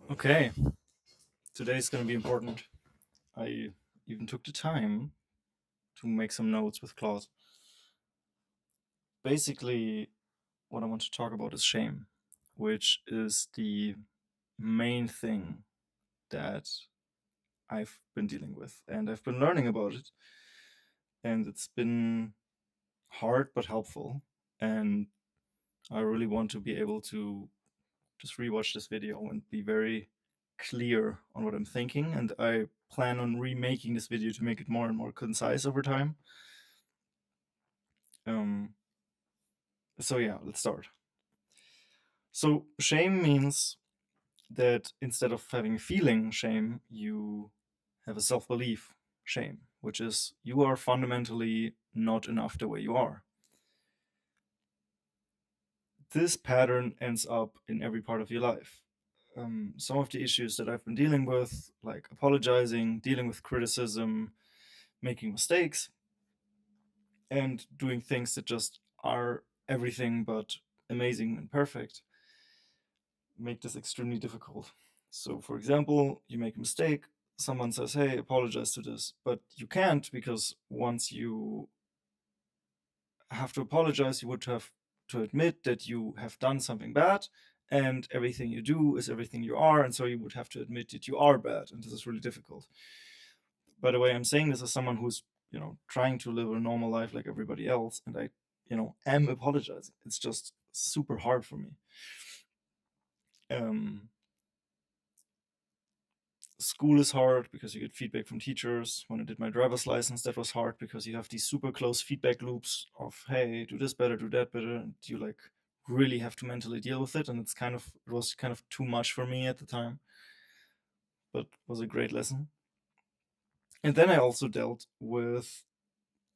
Okay, today's going to be important. I even took the time to make some notes with Claude. Basically, what I want to talk about is shame, which is the main thing that I've been dealing with, and I've been learning about it. And it's been hard but helpful. And I really want to be able to just rewatch this video and be very clear on what I'm thinking. And I plan on remaking this video to make it more and more concise over time. Um, so yeah, let's start. So shame means that instead of having feeling shame, you have a self-belief shame, which is you are fundamentally not enough the way you are. This pattern ends up in every part of your life. Some of the issues that I've been dealing with, like apologizing, dealing with criticism, making mistakes, and doing things that just are everything but amazing and perfect, make this extremely difficult. So, for example, you make a mistake, someone says, hey, apologize to this, but you can't because once you have to apologize, you would have to admit that you have done something bad, and everything you do is everything you are, and so you would have to admit that you are bad, and this is really difficult. By the way, I'm saying this as someone who's, trying to live a normal life like everybody else, and I, am apologizing. It's just super hard for me. Um, School is hard because you get feedback from teachers. When I did my driver's license, that was hard because you have these super close feedback loops of, hey, do this better, do that better, and you like really have to mentally deal with it. And it was kind of too much for me at the time, but was a great lesson. And then I also dealt with,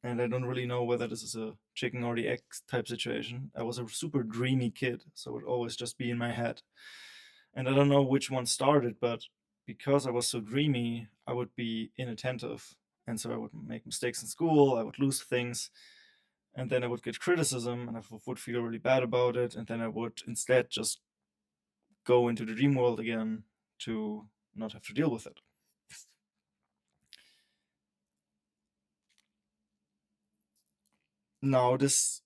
and I don't really know whether this is a chicken or the egg type situation. I was a super dreamy kid, so it would always just be in my head. And I don't know which one started, but because I was so dreamy, I would be inattentive. And so I would make mistakes in school, I would lose things, and then I would get criticism, and I would feel really bad about it. And then I would instead just go into the dream world again to not have to deal with it. Now, this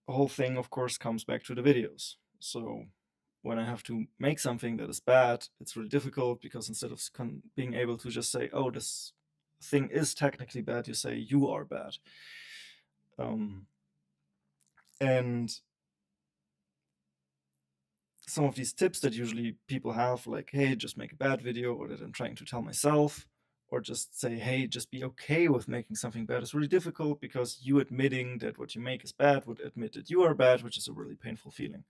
whole thing, of course, comes back to the videos. So when I have to make something that is bad, it's really difficult because instead of being able to just say, oh, this thing is technically bad, you say, you are bad. Um, and some of these tips that usually people have, like, hey, just make a bad video, or that I'm trying to tell myself, or just say, hey, just be okay with making something bad, is really difficult because you admitting that what you make is bad would admit that you are bad, which is a really painful feeling.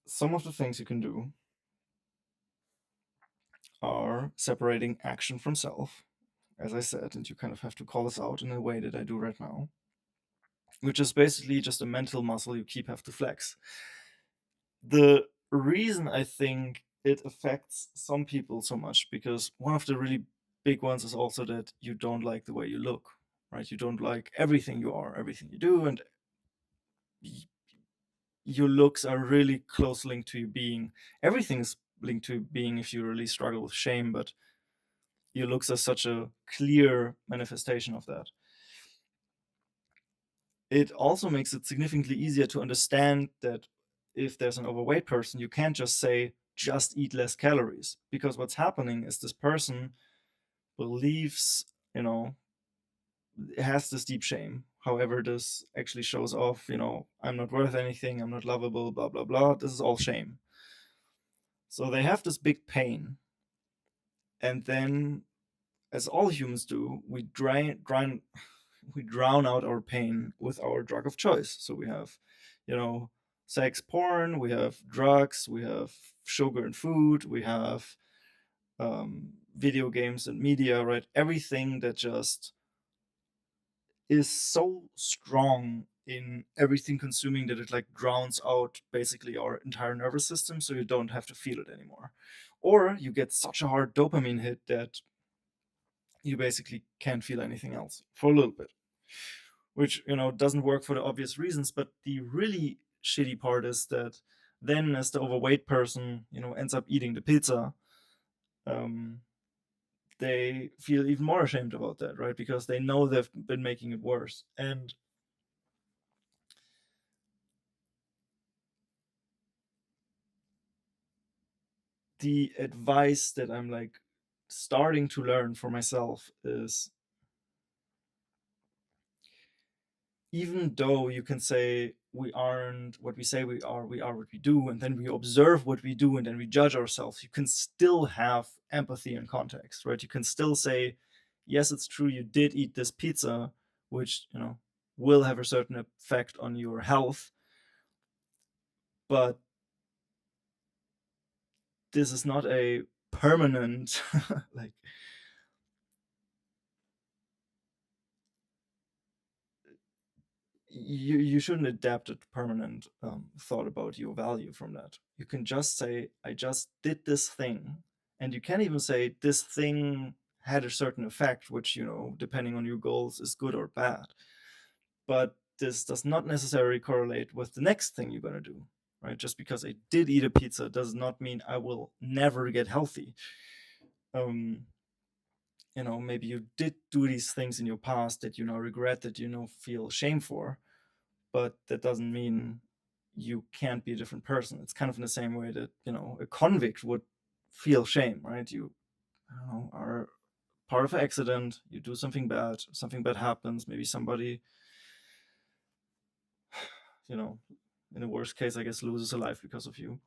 Some of the things you can do are separating action from self, as I said, and you kind of have to call this out in a way that I do right now, which is basically just a mental muscle you keep have to flex. The reason I think it affects some people so much, because one of the really big ones is also that you don't like the way you look, right? You don't like everything you are, everything you do, and your looks are really close linked to your being. Everything is linked to being if you really struggle with shame, but your looks are such a clear manifestation of that. It also makes it significantly easier to understand that if there's an overweight person, you can't just say, just eat less calories. Because what's happening is this person believes, has this deep shame. However, this actually shows off, I'm not worth anything, I'm not lovable, blah, blah, blah. This is all shame. So they have this big pain. And then, as all humans do, we drown out our pain with our drug of choice. So we have, you know, sex, porn, we have drugs, we have sugar and food, we have video games and media, right? Everything that just is so strong in everything consuming that it like drowns out basically our entire nervous system, so you don't have to feel it anymore. Or you get such a hard dopamine hit that you basically can't feel anything else for a little bit, which doesn't work for the obvious reasons. But the really shitty part is that then, as the overweight person, ends up eating the pizza, um, they feel even more ashamed about that, right? Because they know they've been making it worse. And the advice that I'm like starting to learn for myself is, even though you can say we aren't what we say we are what we do, and then we observe what we do and then we judge ourselves, you can still have empathy and context, right? You can still say, yes, it's true, you did eat this pizza, which, will have a certain effect on your health, but this is not a permanent like, you shouldn't adapt a permanent thought about your value from that. You can just say, I just did this thing, and you can even say this thing had a certain effect, which, depending on your goals, is good or bad. But this does not necessarily correlate with the next thing you're going to do, right? Just because I did eat a pizza does not mean I will never get healthy. Maybe you did do these things in your past that you now regret, that you now feel shame for, but that doesn't mean you can't be a different person. It's kind of in the same way that, a convict would feel shame, right? You, I don't know, are part of an accident, you do something bad happens, maybe somebody, in the worst case, I guess, loses a life because of you.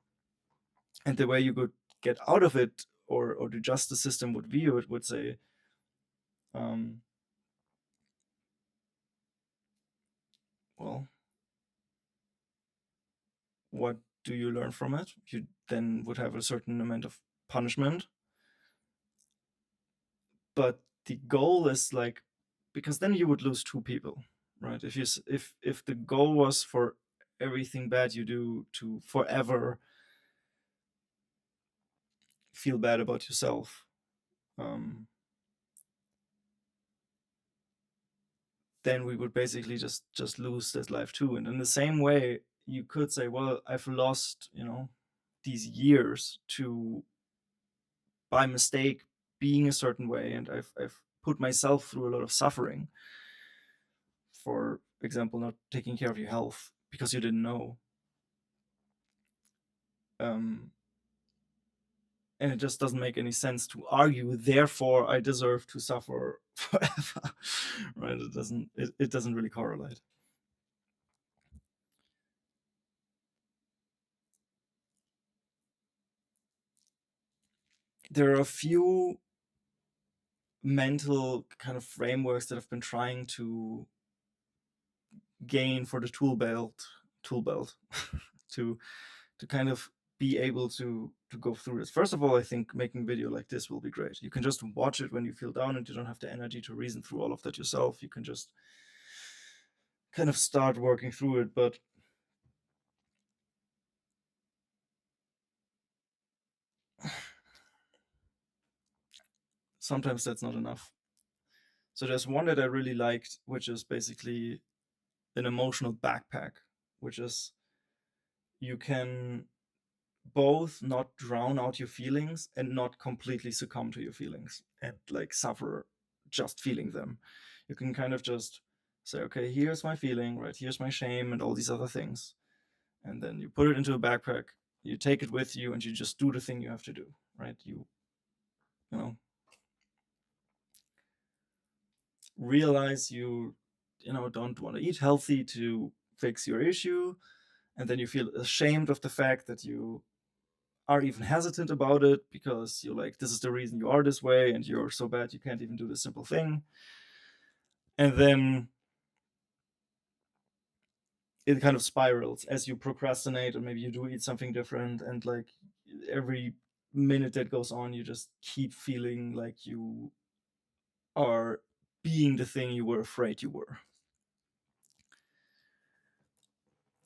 And the way you could get out of it, or the justice system would view it, would say, well, what do you learn from it? You then would have a certain amount of punishment, but the goal is like, because then you would lose two people, right? If the goal was for everything bad you do to forever feel bad about yourself, then we would basically just lose that life too. And in the same way, you could say, well, I've lost, these years to, by mistake, being a certain way, and I've put myself through a lot of suffering, for example, not taking care of your health because you didn't know. And it just doesn't make any sense to argue, therefore I deserve to suffer forever, right? It doesn't really correlate. There are a few mental kind of frameworks that I've been trying to gain for the tool belt to kind of be able to go through this. First of all, I think making a video like this will be great. You can just watch it when you feel down, and you don't have the energy to reason through all of that yourself. You can just kind of start working through it. But sometimes that's not enough. So there's one that I really liked, which is basically an emotional backpack, which is, you can both not drown out your feelings and not completely succumb to your feelings and like suffer just feeling them. You can kind of just say, okay, here's my feeling, right? Here's my shame and all these other things. And then you put it into a backpack, you take it with you, and you just do the thing you have to do, right? You know, realize you don't want to eat healthy to fix your issue, and then you feel ashamed of the fact that you are even hesitant about it, because you're like, this is the reason you are this way, and you're so bad you can't even do this simple thing. And then it kind of spirals as you procrastinate, or maybe you do eat something different, and like every minute that goes on, you just keep feeling like you are being the thing you were afraid you were.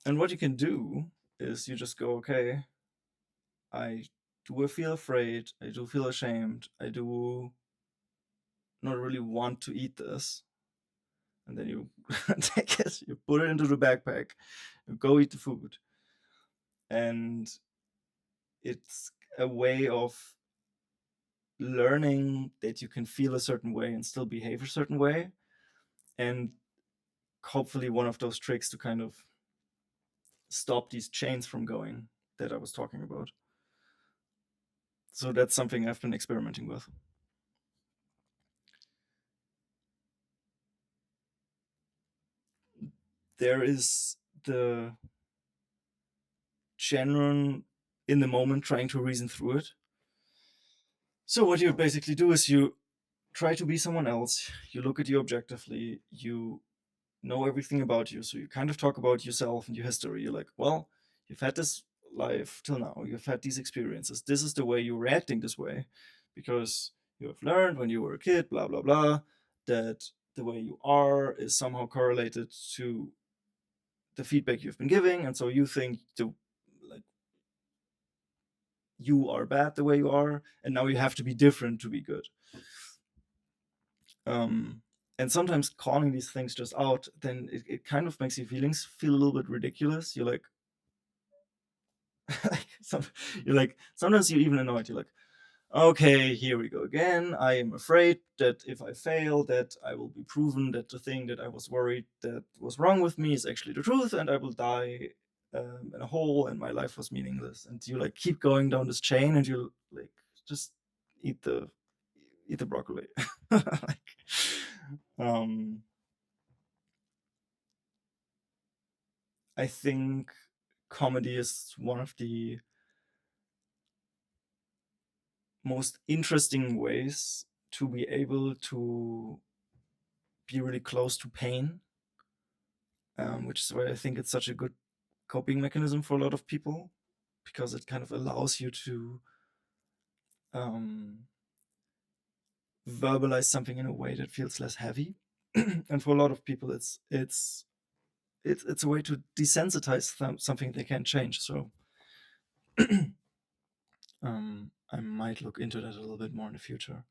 And what you can do is you just go, okay, I do feel afraid, I do feel ashamed, I do not really want to eat this. And then you take it, you put it into the backpack, Go eat the food. And it's a way of learning that you can feel a certain way and still behave a certain way. And hopefully one of those tricks to kind of stop these chains from going that I was talking about. So that's something I've been experimenting with. There is the genuine in the moment trying to reason through it. So what you basically do is you try to be someone else. You look at you objectively. You know everything about you. So you kind of talk about yourself and your history. You're like, well, you've had this life till now. You've had these experiences. This is the way you're reacting this way because you have learned when you were a kid, blah, blah, blah, that the way you are is somehow correlated to the feedback you've been giving. And so you think like you are bad the way you are, and now you have to be different to be good. And sometimes calling these things just out, then it kind of makes your feelings feel a little bit ridiculous. You're like, sometimes you're even annoyed. You're like, okay, here we go again. I am afraid that if I fail, that I will be proven that the thing that I was worried that was wrong with me is actually the truth, and I will die in a hole, and my life was meaningless. And you like keep going down this chain, and you like just eat the broccoli. like, I think comedy is one of the most interesting ways to be able to be really close to pain, which is why I think it's such a good coping mechanism for a lot of people, because it kind of allows you to verbalize something in a way that feels less heavy. And for a lot of people, it's a way to desensitize something they can't change. So I might look into that a little bit more in the future.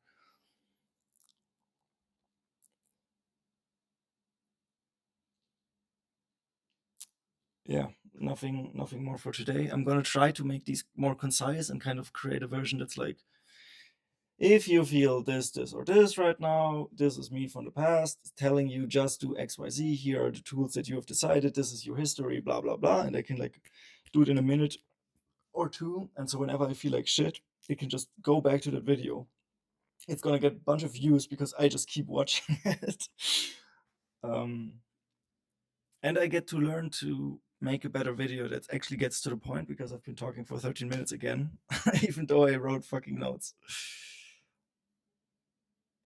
Yeah, nothing more for today. I'm gonna try to make these more concise and kind of create a version that's like, if you feel this, this, or this right now, this is me from the past telling you just do XYZ. Here are the tools that you have decided. This is your history, blah, blah, blah. And I can like do it in a minute or two. And so whenever I feel like shit, it can just go back to that video. It's gonna get a bunch of views because I just keep watching it. And I get to learn to make a better video that actually gets to the point, because I've been talking for 13 minutes again, even though I wrote fucking notes.